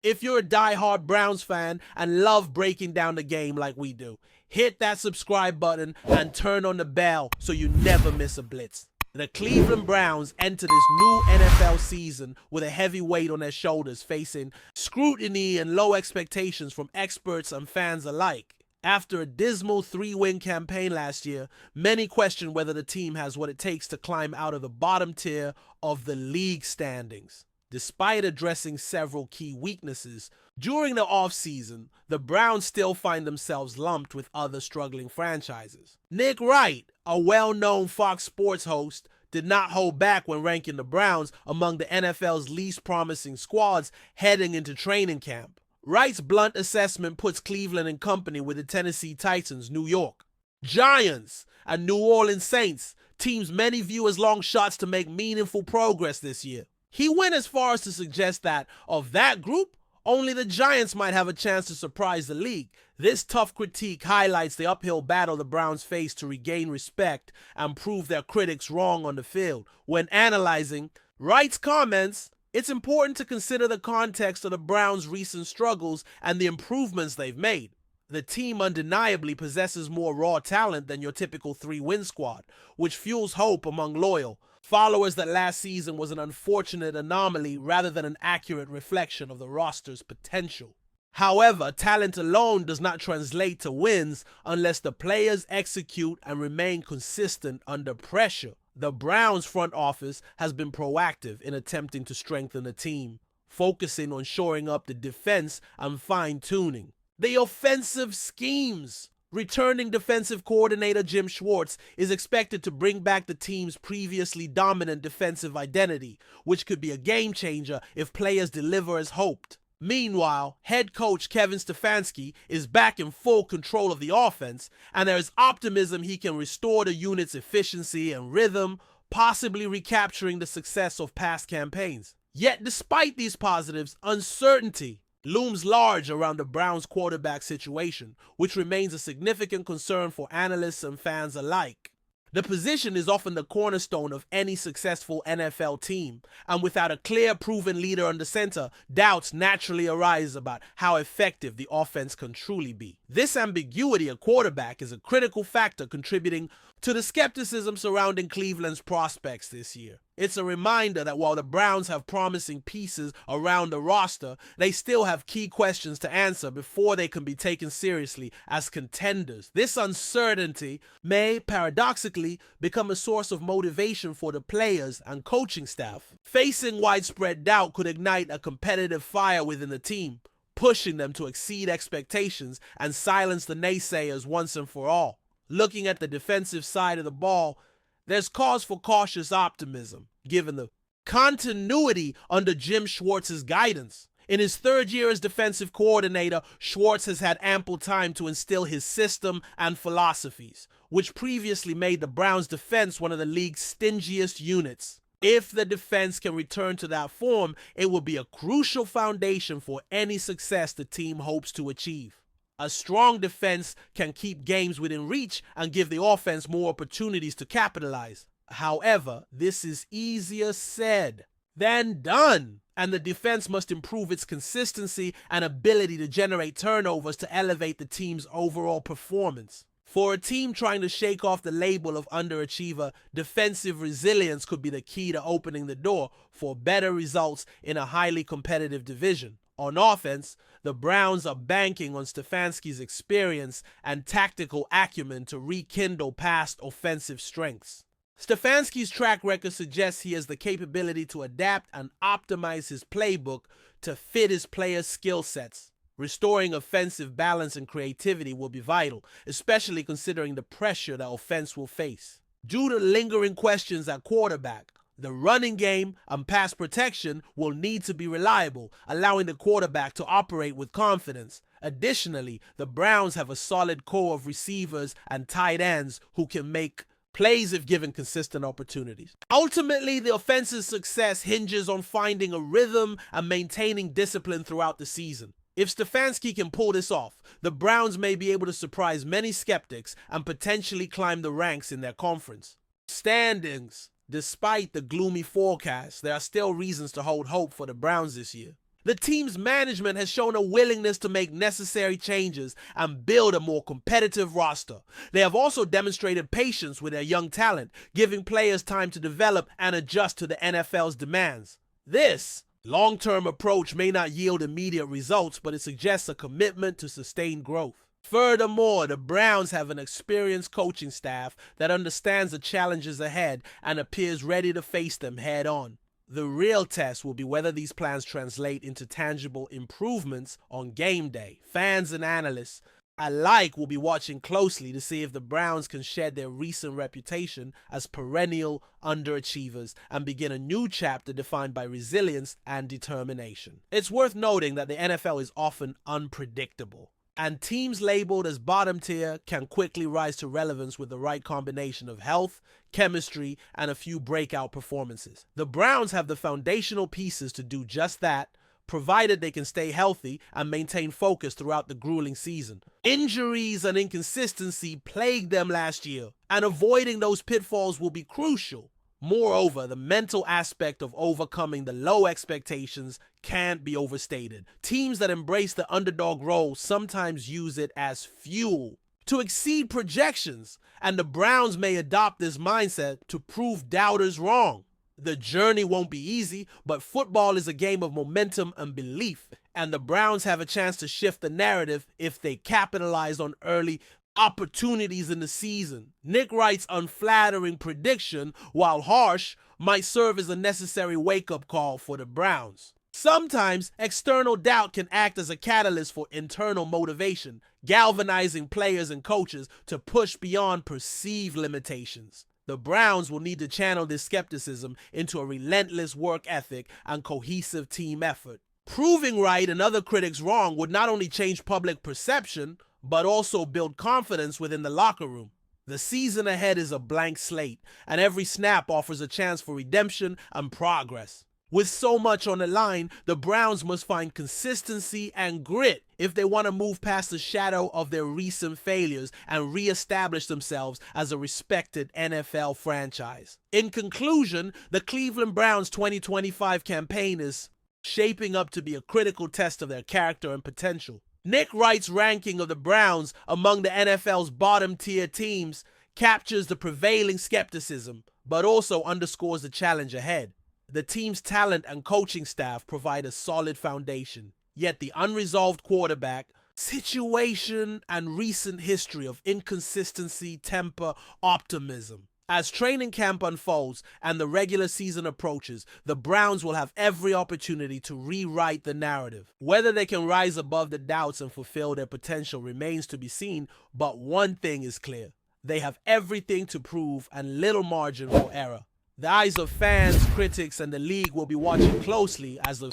If you're a die-hard Browns fan and love breaking down the game like we do, hit that subscribe button and turn on the bell so you never miss a blitz. The Cleveland Browns enter this new NFL season with a heavy weight on their shoulders, facing scrutiny and low expectations from experts and fans alike. After a dismal 3-win campaign last year, many question whether the team has what it takes to climb out of the bottom tier of the league standings. Despite addressing several key weaknesses, during the offseason, the Browns still find themselves lumped with other struggling franchises. Nick Wright, a well-known Fox Sports host, did not hold back when ranking the Browns among the NFL's least promising squads heading into training camp. Wright's blunt assessment puts Cleveland in company with the Tennessee Titans, New York, Giants, and New Orleans Saints, teams many view as long shots to make meaningful progress this year. He went as far as to suggest that, of that group, only the Giants might have a chance to surprise the league. This tough critique highlights the uphill battle the Browns face to regain respect and prove their critics wrong on the field. When analyzing Wright's comments, it's important to consider the context of the Browns' recent struggles and the improvements they've made. The team undeniably possesses more raw talent than your typical 3-win squad, which fuels hope among loyal followers that last season was an unfortunate anomaly rather than an accurate reflection of the roster's potential. However, talent alone does not translate to wins unless the players execute and remain consistent under pressure. The Browns front office has been proactive in attempting to strengthen the team, focusing on shoring up the defense and fine-tuning the offensive schemes. Returning defensive coordinator Jim Schwartz is expected to bring back the team's previously dominant defensive identity, which could be a game changer if players deliver as hoped. Meanwhile, head coach Kevin Stefanski is back in full control of the offense, and there is optimism he can restore the unit's efficiency and rhythm, possibly recapturing the success of past campaigns. Yet despite these positives, uncertainty looms large around the Browns' quarterback situation, which remains a significant concern for analysts and fans alike. The position is often the cornerstone of any successful NFL team, and without a clear, proven leader under center, doubts naturally arise about how effective the offense can truly be. This ambiguity at quarterback is a critical factor contributing to the skepticism surrounding Cleveland's prospects this year. It's a reminder that while the Browns have promising pieces around the roster, they still have key questions to answer before they can be taken seriously as contenders. This uncertainty may, paradoxically, become a source of motivation for the players and coaching staff. Facing widespread doubt could ignite a competitive fire within the team, pushing them to exceed expectations and silence the naysayers once and for all. Looking at the defensive side of the ball, there's cause for cautious optimism, given the continuity under Jim Schwartz's guidance. In his third year as defensive coordinator, Schwartz has had ample time to instill his system and philosophies, which previously made the Browns' defense one of the league's stingiest units. If the defense can return to that form, it will be a crucial foundation for any success the team hopes to achieve. A strong defense can keep games within reach and give the offense more opportunities to capitalize. However, this is easier said than done, and the defense must improve its consistency and ability to generate turnovers to elevate the team's overall performance. For a team trying to shake off the label of underachiever, defensive resilience could be the key to opening the door for better results in a highly competitive division. On offense, the Browns are banking on Stefanski's experience and tactical acumen to rekindle past offensive strengths. Stefanski's track record suggests he has the capability to adapt and optimize his playbook to fit his players' skill sets. Restoring offensive balance and creativity will be vital, especially considering the pressure the offense will face. Due to lingering questions at quarterback, the running game and pass protection will need to be reliable, allowing the quarterback to operate with confidence. Additionally, the Browns have a solid core of receivers and tight ends who can make plays if given consistent opportunities. Ultimately, the offense's success hinges on finding a rhythm and maintaining discipline throughout the season. If Stefanski can pull this off, the Browns may be able to surprise many skeptics and potentially climb the ranks in their conference standings. Despite the gloomy forecast, there are still reasons to hold hope for the Browns this year. The team's management has shown a willingness to make necessary changes and build a more competitive roster. They have also demonstrated patience with their young talent, giving players time to develop and adjust to the NFL's demands. This long-term approach may not yield immediate results, but it suggests a commitment to sustained growth. Furthermore, the Browns have an experienced coaching staff that understands the challenges ahead and appears ready to face them head-on. The real test will be whether these plans translate into tangible improvements on game day. Fans and analysts alike will be watching closely to see if the Browns can shed their recent reputation as perennial underachievers and begin a new chapter defined by resilience and determination. It's worth noting that the NFL is often unpredictable, and teams labeled as bottom tier can quickly rise to relevance with the right combination of health, chemistry, and a few breakout performances. The Browns have the foundational pieces to do just that, provided they can stay healthy and maintain focus throughout the grueling season. Injuries and inconsistency plagued them last year, and avoiding those pitfalls will be crucial. Moreover, the mental aspect of overcoming the low expectations can't be overstated. Teams that embrace the underdog role sometimes use it as fuel to exceed projections, and the Browns may adopt this mindset to prove doubters wrong. The journey won't be easy, but football is a game of momentum and belief, and the Browns have a chance to shift the narrative if they capitalize on early opportunities in the season. Nick Wright's unflattering prediction, while harsh, might serve as a necessary wake-up call for the Browns. Sometimes, external doubt can act as a catalyst for internal motivation, galvanizing players and coaches to push beyond perceived limitations. The Browns will need to channel this skepticism into a relentless work ethic and cohesive team effort. Proving Wright and other critics wrong would not only change public perception, but also build confidence within the locker room. The season ahead is a blank slate, and every snap offers a chance for redemption and progress. With so much on the line, the Browns must find consistency and grit if they want to move past the shadow of their recent failures and re-establish themselves as a respected NFL franchise. In conclusion, the Cleveland Browns 2025 campaign is shaping up to be a critical test of their character and potential. Nick Wright's ranking of the Browns among the NFL's bottom-tier teams captures the prevailing skepticism, but also underscores the challenge ahead. The team's talent and coaching staff provide a solid foundation, yet the unresolved quarterback situation and recent history of inconsistency temper optimism. As training camp unfolds and the regular season approaches, the Browns will have every opportunity to rewrite the narrative. Whether they can rise above the doubts and fulfill their potential remains to be seen, but one thing is clear: they have everything to prove and little margin for error. The eyes of fans, critics, and the league will be watching closely as the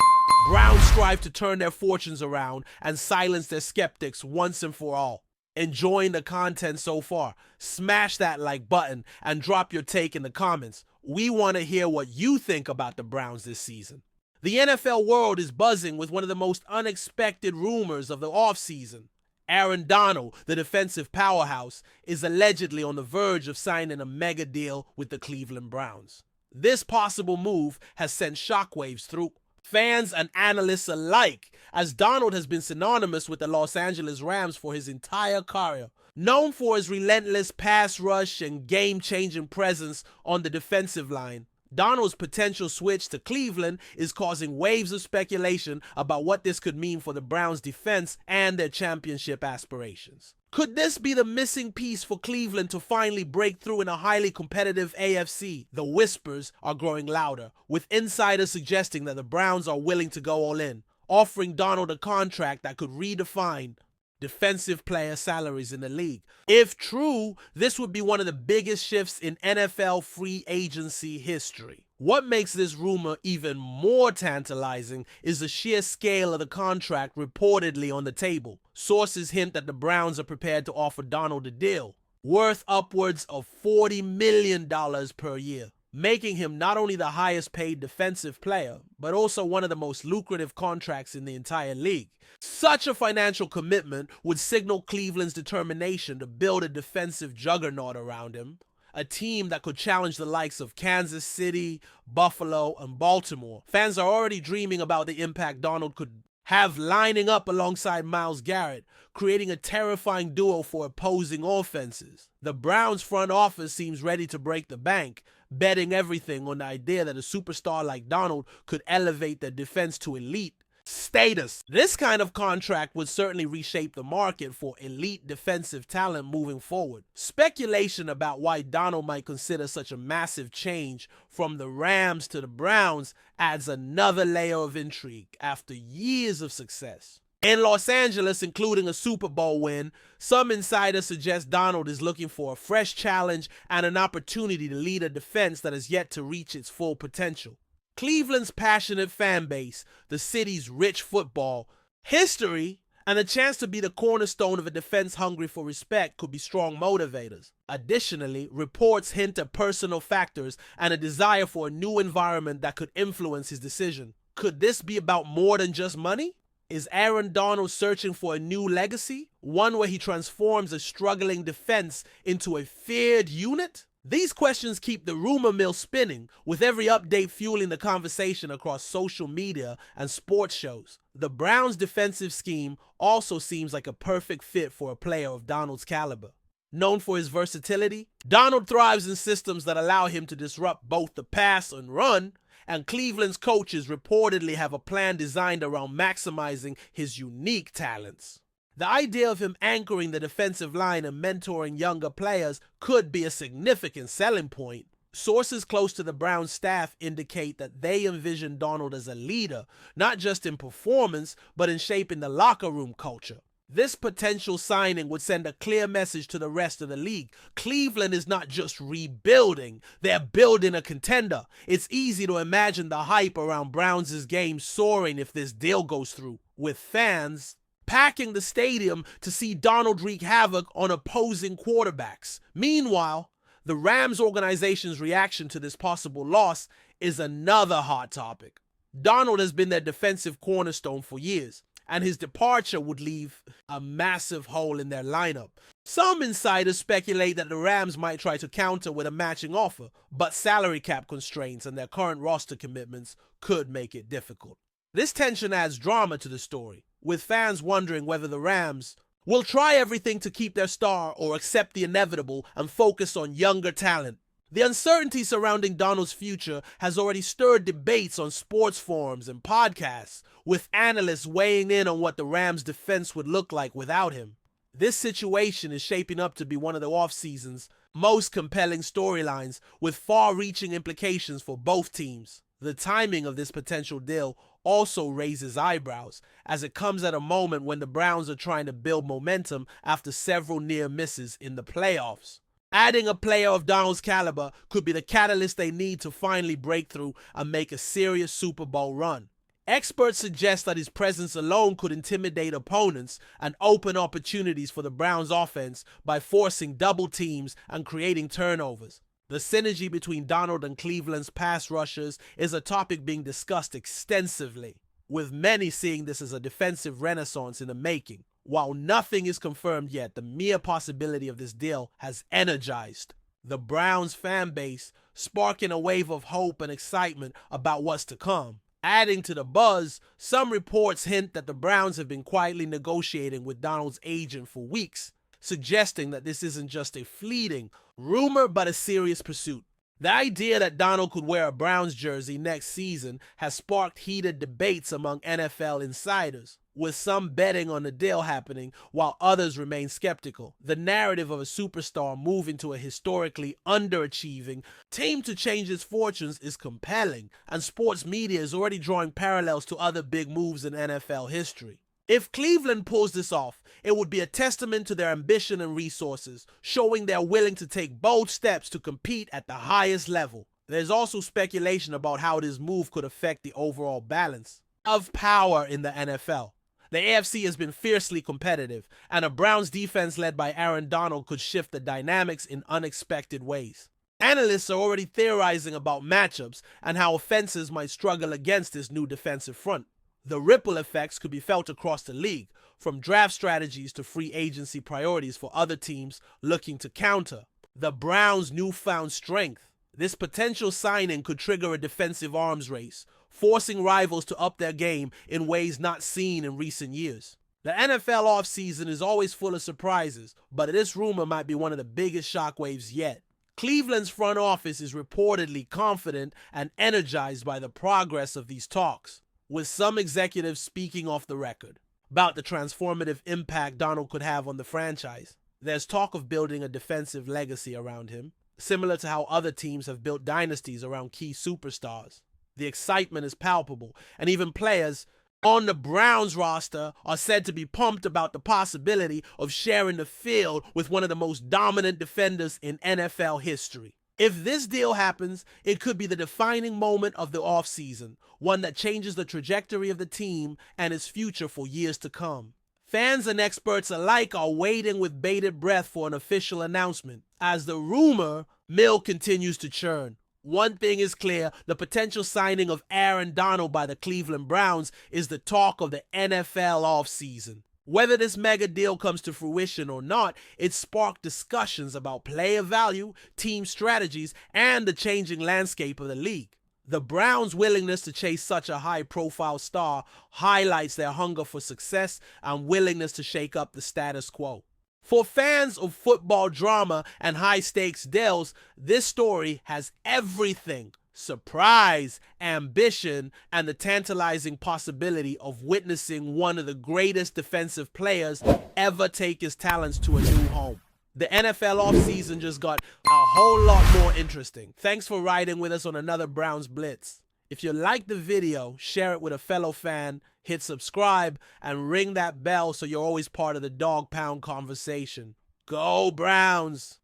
Browns strive to turn their fortunes around and silence their skeptics once and for all. Enjoying the content so far? Smash that like button and drop your take in the comments. We want to hear what you think about the Browns this season. The NFL world is buzzing with one of the most unexpected rumors of the offseason. Aaron Donald, the defensive powerhouse, is allegedly on the verge of signing a mega deal with the Cleveland Browns. This possible move has sent shockwaves through fans and analysts alike, as Donald has been synonymous with the Los Angeles Rams for his entire career. Known for his relentless pass rush and game-changing presence on the defensive line, Donald's potential switch to Cleveland is causing waves of speculation about what this could mean for the Browns' defense and their championship aspirations. Could this be the missing piece for Cleveland to finally break through in a highly competitive AFC? The whispers are growing louder, with insiders suggesting that the Browns are willing to go all in, offering Donald a contract that could redefine defensive player salaries in the league. If true, this would be one of the biggest shifts in NFL free agency history. What makes this rumor even more tantalizing is the sheer scale of the contract reportedly on the table. Sources hint that the Browns are prepared to offer Donald a deal worth upwards of $40 million per year, making him not only the highest paid defensive player, but also one of the most lucrative contracts in the entire league. Such a financial commitment would signal Cleveland's determination to build a defensive juggernaut around him, a team that could challenge the likes of Kansas City, Buffalo, and Baltimore. Fans are already dreaming about the impact Darnold could have lining up alongside Myles Garrett, creating a terrifying duo for opposing offenses. The Browns front office seems ready to break the bank, betting everything on the idea that a superstar like Darnold could elevate their defense to elite status. This kind of contract would certainly reshape the market for elite defensive talent moving forward. Speculation about why Darnold might consider such a massive change from the Rams to the Browns adds another layer of intrigue after years of success. In Los Angeles, including a Super Bowl win, some insiders suggest Darnold is looking for a fresh challenge and an opportunity to lead a defense that has yet to reach its full potential. Cleveland's passionate fan base, the city's rich football history, and a chance to be the cornerstone of a defense hungry for respect could be strong motivators. Additionally, reports hint at personal factors and a desire for a new environment that could influence his decision. Could this be about more than just money? Is Aaron Donald searching for a new legacy? One where he transforms a struggling defense into a feared unit? These questions keep the rumor mill spinning, with every update fueling the conversation across social media and sports shows. The Browns' defensive scheme also seems like a perfect fit for a player of Donald's caliber. Known for his versatility, Donald thrives in systems that allow him to disrupt both the pass and run, and Cleveland's coaches reportedly have a plan designed around maximizing his unique talents. The idea of him anchoring the defensive line and mentoring younger players could be a significant selling point. Sources close to the Browns staff indicate that they envision Donald as a leader, not just in performance, but in shaping the locker room culture. This potential signing would send a clear message to the rest of the league. Cleveland is not just rebuilding, they're building a contender. It's easy to imagine the hype around Browns' game soaring if this deal goes through, with fans packing the stadium to see Donald wreak havoc on opposing quarterbacks. Meanwhile, the Rams organization's reaction to this possible loss is another hot topic. Donald has been their defensive cornerstone for years, and his departure would leave a massive hole in their lineup. Some insiders speculate that the Rams might try to counter with a matching offer, but salary cap constraints and their current roster commitments could make it difficult. This tension adds drama to the story, with fans wondering whether the Rams will try everything to keep their star or accept the inevitable and focus on younger talent. The uncertainty surrounding Donald's future has already stirred debates on sports forums and podcasts, with analysts weighing in on what the Rams' defense would look like without him. This situation is shaping up to be one of the offseason's most compelling storylines, with far-reaching implications for both teams. The timing of this potential deal also raises eyebrows, as it comes at a moment when the Browns are trying to build momentum after several near misses in the playoffs. Adding a player of Donald's caliber could be the catalyst they need to finally break through and make a serious Super Bowl run. Experts suggest that his presence alone could intimidate opponents and open opportunities for the Browns' offense by forcing double teams and creating turnovers. The synergy between Donald and Cleveland's pass rushers is a topic being discussed extensively, with many seeing this as a defensive renaissance in the making. While nothing is confirmed yet, the mere possibility of this deal has energized the Browns fan base, sparking a wave of hope and excitement about what's to come. Adding to the buzz, some reports hint that the Browns have been quietly negotiating with Donald's agent for weeks, suggesting that this isn't just a fleeting rumor but a serious pursuit. The idea that Donald could wear a Browns jersey next season has sparked heated debates among NFL insiders, with some betting on the deal happening while others remain skeptical. The narrative of a superstar moving to a historically underachieving team to change its fortunes is compelling, and sports media is already drawing parallels to other big moves in NFL history. If Cleveland pulls this off, it would be a testament to their ambition and resources, showing they're willing to take bold steps to compete at the highest level. There's also speculation about how this move could affect the overall balance of power in the NFL. The AFC has been fiercely competitive, and a Browns defense led by Aaron Donald could shift the dynamics in unexpected ways. Analysts are already theorizing about matchups and how offenses might struggle against this new defensive front. The ripple effects could be felt across the league, from draft strategies to free agency priorities for other teams looking to counter. the Browns' newfound strength. This potential signing could trigger a defensive arms race, forcing rivals to up their game in ways not seen in recent years. The NFL offseason is always full of surprises, but this rumor might be one of the biggest shockwaves yet. Cleveland's front office is reportedly confident and energized by the progress of these talks, with some executives speaking off the record about the transformative impact Donald could have on the franchise. There's talk of building a defensive legacy around him, similar to how other teams have built dynasties around key superstars. The excitement is palpable, and even players on the Browns roster are said to be pumped about the possibility of sharing the field with one of the most dominant defenders in NFL history. If this deal happens, it could be the defining moment of the offseason, one that changes the trajectory of the team and its future for years to come. Fans and experts alike are waiting with bated breath for an official announcement, as the rumor mill continues to churn. One thing is clear, the potential signing of Aaron Donald by the Cleveland Browns is the talk of the NFL offseason. Whether this mega deal comes to fruition or not, it sparked discussions about player value, team strategies, and the changing landscape of the league. The Browns' willingness to chase such a high-profile star highlights their hunger for success and willingness to shake up the status quo. For fans of football drama and high-stakes deals, this story has everything: surprise, ambition, and the tantalizing possibility of witnessing one of the greatest defensive players ever take his talents to a new home. The NFL offseason just got a whole lot more interesting. Thanks for riding with us on another Browns Blitz. If you liked the video, share it with a fellow fan, hit subscribe, and ring that bell so you're always part of the Dawg Pound conversation. Go Browns!